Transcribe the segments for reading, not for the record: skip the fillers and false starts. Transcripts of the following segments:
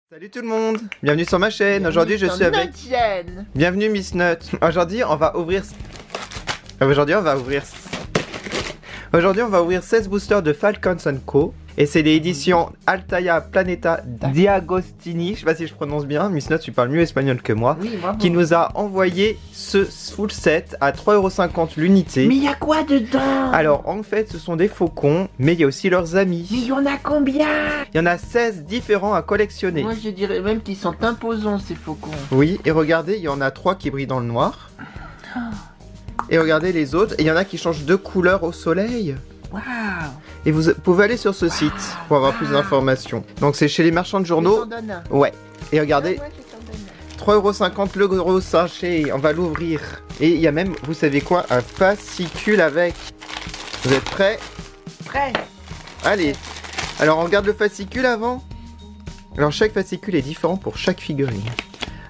Salut tout le monde, bienvenue sur ma chaîne. Aujourd'hui je suis avec... Bienvenue Miss Nut. Aujourd'hui on va ouvrir 16 boosters de Falcons & Co. Et c'est l'édition Altaia Planeta Diagostini. Je sais pas si je prononce bien, Miss Nut tu parles mieux espagnol que moi. Oui, moi, qui nous a envoyé ce full set à 3,50 € l'unité. Mais il y a quoi dedans? Alors en fait ce sont des faucons, mais il y a aussi leurs amis. Mais il y en a combien? Il y en a 16 différents à collectionner. Moi je dirais même qu'ils sont imposants ces faucons. Oui, et regardez, il y en a 3 qui brillent dans le noir. Et regardez les autres, et il y en a qui changent de couleur au soleil. Waouh! Et vous pouvez aller sur ce site pour avoir plus d'informations. Donc c'est chez les marchands de journaux. Ouais. Et regardez, 3,50 € le gros sachet. On va l'ouvrir. Et il y a même, vous savez quoi, un fascicule avec. Vous êtes prêts? Prêt. Allez. Alors on regarde le fascicule avant. Alors chaque fascicule est différent pour chaque figurine.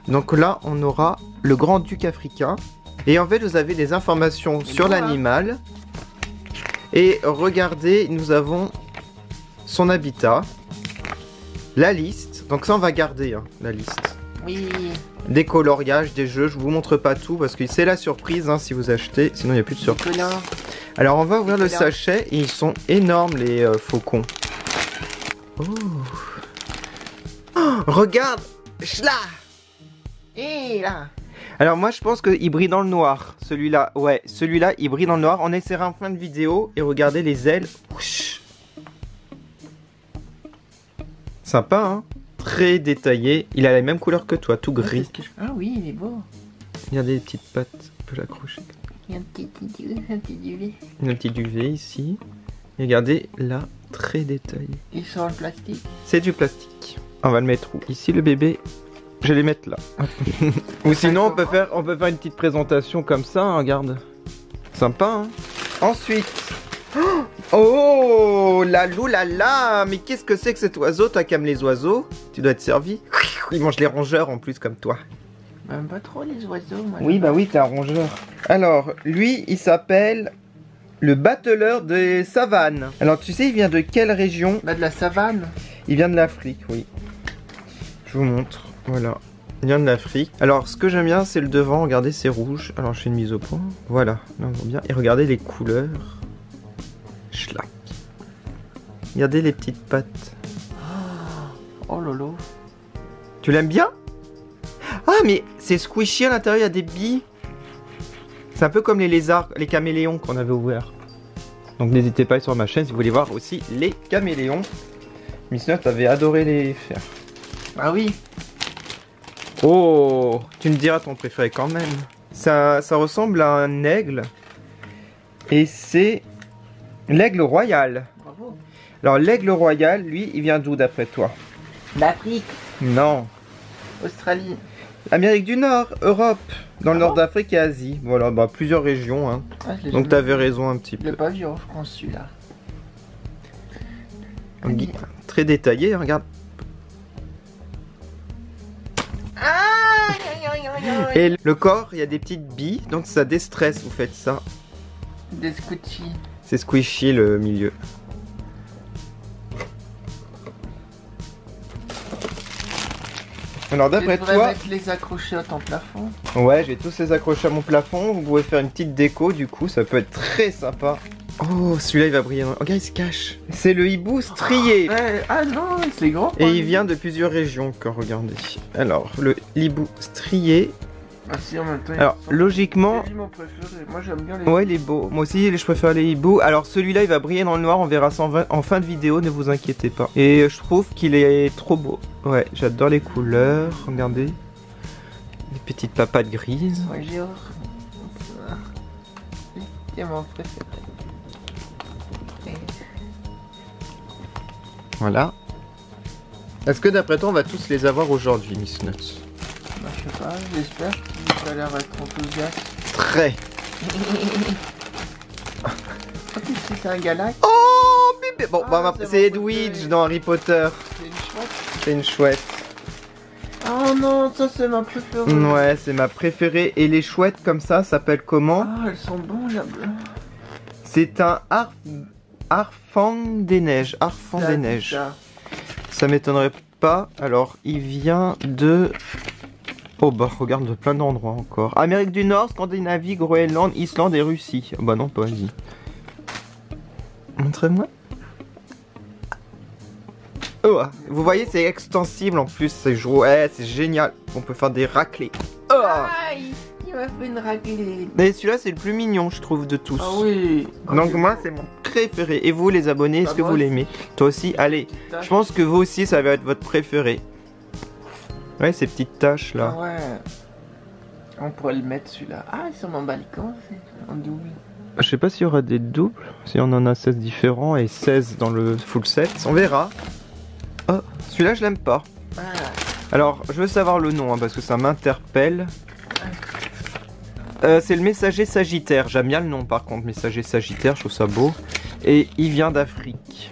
Donc là on aura le grand-duc africain. Et en fait vous avez des informations sur l'animal. Et regardez, nous avons son habitat, la liste, donc ça on va garder hein, la liste. Oui. Des coloriages, des jeux, je vous montre pas tout parce que c'est la surprise hein, si vous achetez, sinon il n'y a plus de surprise. Alors on va ouvrir le sachet et ils sont énormes les faucons. Oh. Oh, regarde, là. Et là. Alors moi je pense qu'il brille dans le noir, celui-là, ouais, celui-là il brille dans le noir, on essaiera en fin de vidéo et regardez les ailes. Ouch. Sympa hein, très détaillé, il a la même couleur que toi, tout gris. Ah oui, il est beau. Regardez les petites pattes, on peut l'accrocher. Il y a un petit duvet. Un petit duvet ici, et regardez là, très détaillé. Et sur le plastique? C'est du plastique, on va le mettre où? Ici le bébé. Je vais les mettre là. Ou sinon on peut faire une petite présentation comme ça, hein, regarde. Sympa hein. Ensuite. Oh la loulala. Mais qu'est-ce que c'est que cet oiseau? Toi qui aimes les oiseaux, tu dois être servi. Il mange les rongeurs en plus comme toi. Même pas trop les oiseaux moi. Oui bah oui t'es un rongeur. Alors lui il s'appelle le battleur des savanes. Alors tu sais il vient de quelle région? Bah de la savane. Il vient de l'Afrique, oui. Je vous montre. Voilà, il vient de l'Afrique. Alors, ce que j'aime bien, c'est le devant. Regardez, c'est rouge. Alors, je fais une mise au point. Voilà, là, on voit bien. Et regardez les couleurs. Schlack. Regardez les petites pattes. Oh lolo. Tu l'aimes bien? Ah, mais c'est squishy à l'intérieur, il y a des billes. C'est un peu comme les lézards, les caméléons qu'on avait ouverts. Donc, n'hésitez pas sur ma chaîne si vous voulez voir aussi les caméléons. Miss Nut avait adoré les faire. Ah oui. Oh, tu me diras ton préféré quand même. Ça ressemble à un aigle. Et c'est l'aigle royal. Bravo. Alors l'aigle royal, lui, il vient d'où d'après toi? L'Afrique. Non. Australie. Amérique du Nord, Europe. Dans le nord d'Afrique et Asie. Voilà, bah plusieurs régions. Hein. Ah, donc t'avais raison un petit peu. Je l'ai pas vu en France celui-là. Très détaillé, regarde. Et le corps, il y a des petites billes, donc ça déstresse, vous faites ça. Des squishy. C'est squishy le milieu. Alors d'après toi... les accrocher à ton plafond. Ouais, j'ai tous les accrochés à mon plafond, vous pouvez faire une petite déco du coup, ça peut être très sympa. Oh, celui-là il va briller. Regarde, il se cache. C'est le hibou strié. Ah non, c'est grand. Et il vient de plusieurs régions, regardez. Alors, le hibou strié. Ah si, en même temps. Alors, logiquement. C'est mon préféré. Moi j'aime bien les. Ouais, il est beau. Moi aussi, je préfère les hiboux. Alors, celui-là il va briller dans le noir. On verra ça en fin de vidéo, ne vous inquiétez pas. Et je trouve qu'il est trop beau. Ouais, j'adore les couleurs. Regardez. Les petites papates grises. Ouais, j'ai c'est mon préféré. Voilà. Est-ce que d'après toi on va tous les avoir aujourd'hui, Miss Nut? Bah, je sais pas, j'espère que tu as l'air d'être enthousiaste. Très. Oh, qu'est-ce que c'est un galax? Oh bébé. Bon, bah, c'est Edwidge dans Harry Potter. C'est une chouette. C'est une chouette. Oh non, ça c'est ma préférée. Ouais, c'est ma préférée. Et les chouettes comme ça s'appellent comment? Ah, elles sont bonnes là. C'est un Arfang des neiges. Arfang des neiges. Ça m'étonnerait pas. Alors, il vient de... Oh bah, regarde, de plein d'endroits encore. Amérique du Nord, Scandinavie, Groenland, Islande et Russie. Bah non, pas Asie. Montrez-moi. Oh, vous voyez, c'est extensible en plus. Ouais, c'est génial. On peut faire des raclés. Oh, Aïe, il m'a fait une raclée. mais celui-là, c'est le plus mignon, je trouve, de tous. Ah oui. Donc moi, c'est mon préféré. Et vous, les abonnés, est-ce que vous l'aimez? Toi aussi? Allez, je pense que vous aussi, ça va être votre préféré. Ouais, ces petites taches là. Ah ouais. On pourrait le mettre celui-là. Ah, il est sur mon balcon, c'est en double. Je sais pas s'il y aura des doubles, si on en a 16 différents et 16 dans le full set, on verra. Oh, celui-là je l'aime pas. Ah. Alors, je veux savoir le nom, hein, parce que ça m'interpelle. C'est le messager sagittaire, j'aime bien le nom par contre, messager sagittaire, je trouve ça beau. Et il vient d'Afrique.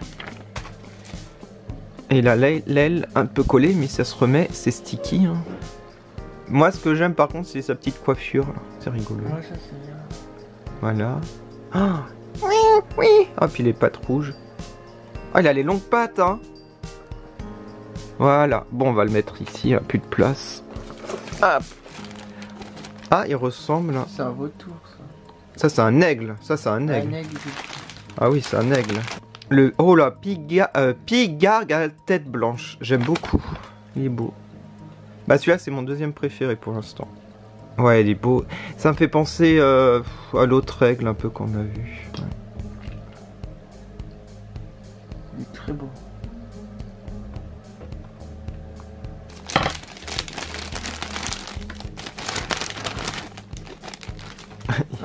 Et il a l'aile un peu collée, mais ça se remet, c'est sticky. Hein. Moi, ce que j'aime par contre, c'est sa petite coiffure. C'est rigolo. Ouais, ça c'est bien. Voilà. Ah, oui, oui. Ah, puis les pattes rouges. Ah, il a les longues pattes, hein. Voilà. Bon, on va le mettre ici, il n'y a plus de place. Hop. Ah, il ressemble. C'est un vautour, ça. Ça, c'est un aigle. Ça, c'est un aigle. Un aigle. Ah oui, c'est un aigle. Le... Oh là, pigargue à tête blanche. J'aime beaucoup. Il est beau. Bah celui-là, c'est mon deuxième préféré pour l'instant. Ouais, il est beau. Ça me fait penser à l'autre aigle un peu qu'on a vu. Ouais. Il est très beau.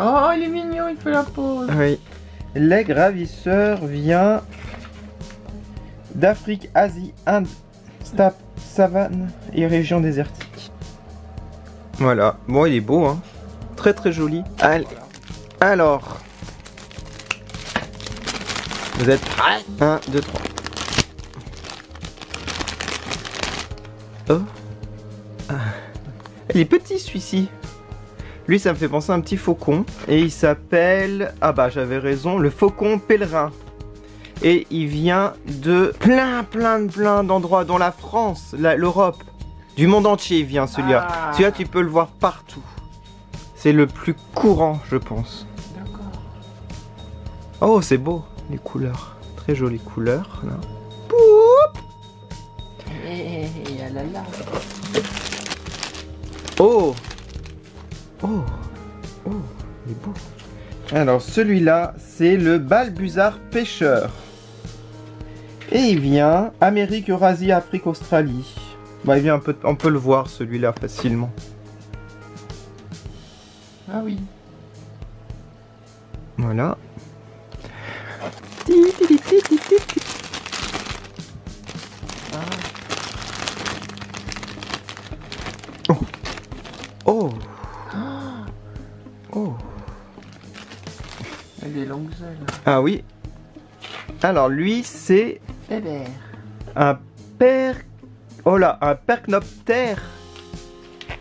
Oh, il est mignon, il fait la pause. Oui. L'aigle ravisseur vient d'Afrique, Asie, Inde, steppe, savane et régions désertiques. Voilà. Bon, il est beau, hein. Très très joli. Allez. Alors. Vous êtes prêts? 1, 2, 3. Oh. Ah. Il est petit celui-ci. Lui, ça me fait penser à un petit faucon. Et il s'appelle... Ah bah, j'avais raison. Le faucon pèlerin. Et il vient de plein d'endroits. Dont la France, l'Europe. Du monde entier, il vient celui-là. Ah. Celui-là, tu peux le voir partout. C'est le plus courant, je pense. D'accord. Oh, c'est beau, les couleurs. Très jolies couleurs, là. Poup. Et ah là là. Oh. Oh, oh, il est beau. Alors celui-là, c'est le balbuzard pêcheur. Et il vient Amérique, Eurasie, Afrique, Australie. Bah, il vient un peu, on peut le voir celui-là facilement. Ah oui. Voilà. Oh. Oh. Oh. Il a des longues ailes. Ah oui. Alors lui c'est Bébert. un oh là, un percnoptère.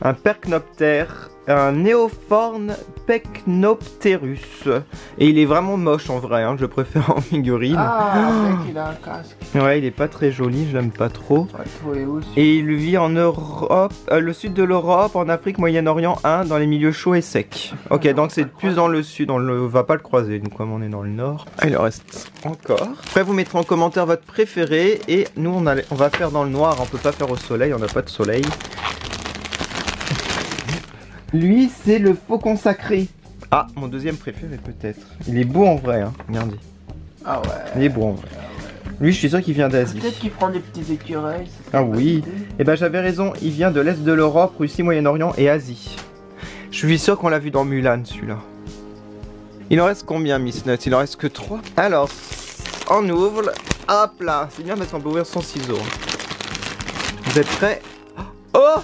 Un percnoptère, un néophorne pecnopterus. Et il est vraiment moche en vrai, hein, je préfère en figurine. Ah, mec, il a un casque. Ouais, il est pas très joli, je l'aime pas trop. Ouais, toi et aussi. Et il vit en Europe, le sud de l'Europe, en Afrique, Moyen-Orient, Inde, dans les milieux chauds et secs. Ok, donc c'est plus dans le sud, on va pas le croiser, nous comme on est dans le nord. Ah, il en reste encore. Après, vous mettrez en commentaire votre préféré, et nous on va faire dans le noir, on peut pas faire au soleil, on n'a pas de soleil. Lui, c'est le faucon sacré. Ah, mon deuxième préféré peut-être. Il est beau en vrai, hein, regardez. Ah ouais. Il est beau en vrai. Lui, je suis sûr qu'il vient d'Asie. Peut-être qu'il prend des petits écureuils. Ah oui. Et ben j'avais raison, il vient de l'Est de l'Europe, Russie, Moyen-Orient et Asie. Je suis sûr qu'on l'a vu dans Mulan, celui-là. Il en reste combien, Miss Nuts? Il en reste que 3. Alors, on ouvre. Hop là. C'est bien parce qu'on peut ouvrir son ciseau. Vous êtes prêts? Oh!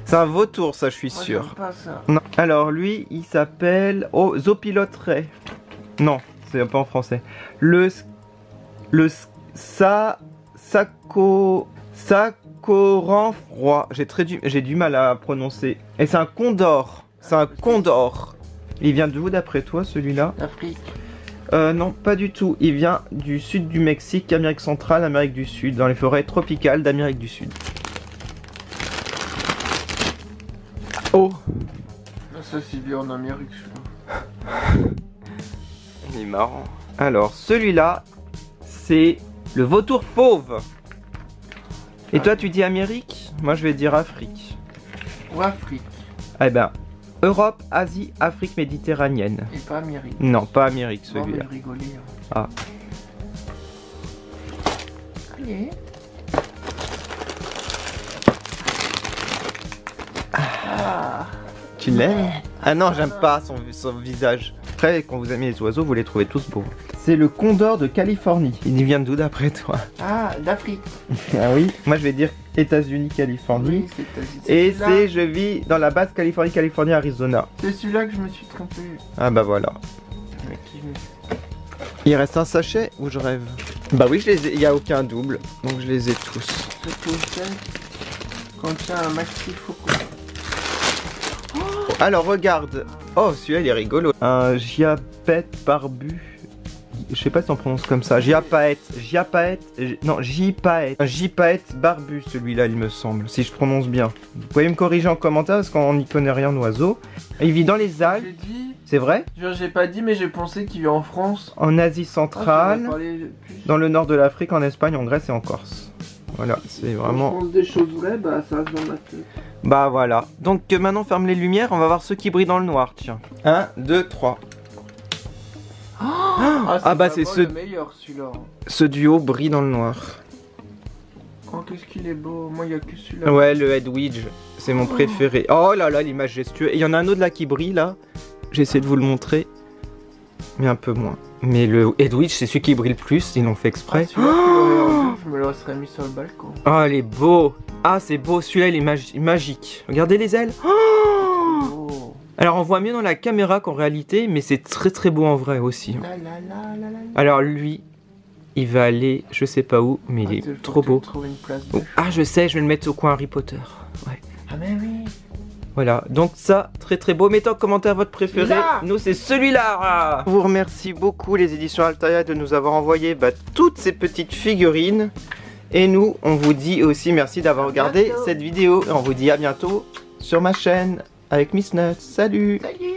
C'est un vautour, ça, je suis sûr. J'aime pas ça. Non. Alors, lui, il s'appelle... Oh, Zopilotre. Non, c'est pas en français. Sacoran froid. J'ai du mal à prononcer. Et c'est un condor. C'est un condor. Il vient d'où d'après toi, celui-là? L'Afrique. Non, pas du tout. Il vient du sud du Mexique, Amérique centrale, Amérique du Sud, dans les forêts tropicales d'Amérique du Sud. Oh! Ça c'est bien en Amérique celui-là. Il est marrant. Alors, celui-là, c'est le vautour fauve. Et toi, tu dis Amérique? Moi, je vais dire Afrique. Ou Afrique. Eh ben, Europe, Asie, Afrique méditerranéenne. Et pas Amérique. Non, pas Amérique, Non, mais celui-là. je rigolais. Ah. Allez. Ah. Tu l'aimes? Ah non, j'aime pas son visage. Après, quand vous aimez les oiseaux, vous les trouvez tous beaux. C'est le condor de Californie. Il vient d'où d'après toi? Ah, d'Afrique. Ah oui. Moi, je vais dire États-Unis, Californie. Oui, c'est Et celui-là. c'est, je vis dans la basse Californie, Californie, Arizona. C'est celui-là que je me suis trompé. Ah bah voilà. Avec qui je me suis- Il reste un sachet ou je rêve? Bah oui, il n'y a aucun double, donc je les ai tous. Ce pochette contient un maxi faucon. Alors regarde. Oh, celui-là il est rigolo. Un giapette barbu. Je sais pas si on prononce comme ça. Giapaète. Non, jipaète. Un jipaète barbu, celui-là, il me semble, si je prononce bien. Vous pouvez me corriger en commentaire parce qu'on n'y connaît rien en oiseaux. Il vit dans les Alpes. J'ai dit. C'est vrai? Genre, j'ai pas dit, mais j'ai pensé qu'il vit en France. En Asie Ah, centrale, j'aurais parlé plus. dans le nord de l'Afrique, en Espagne, en Grèce et en Corse. Voilà, c'est vraiment... Quand je pense des choses vraies, bah ça reste dans ma tête. Bah voilà. Donc maintenant, ferme les lumières, on va voir ceux qui brillent dans le noir, tiens. 1, 2, 3. Ah bah, c'est vraiment ce- le meilleur celui-là. Ce duo brille dans le noir. Oh, qu'est-ce qu'il est beau. Moi, il y a que celui-là. Ouais, le Hedwige, c'est mon préféré. Oh là là, il est majestueux. Et il y en a un autre là qui brille là. J'essaie de vous le montrer. Mais un peu moins. Mais le Hedwige, c'est celui qui brille le plus, ils l'ont fait Ah, exprès. celui-là, tu l'aurais en double, je me le serais mis sur le balcon. Oh, il est beau. Ah, c'est beau, celui-là, il est magique. Regardez les ailes. Oh Oh. alors, on voit mieux dans la caméra qu'en réalité, mais c'est très très beau en vrai aussi. La, la, la, la, la. Alors, lui, il va aller, je sais pas où, mais il faut est trop que tu beau. trouves une place Oh, de- ah, je sais, je vais le mettre au coin Harry Potter. Ouais. Ah, mais oui. Voilà, donc ça, très très beau. Mettez en commentaire votre préféré. Celui-là. Nous, c'est celui-là. Je vous remercie beaucoup, les éditions Altaïa, de nous avoir envoyé toutes ces petites figurines. Et nous, on vous dit aussi merci d'avoir regardé bientôt. cette vidéo. Et on vous dit à bientôt sur ma chaîne avec Miss Nuts. Salut. Salut.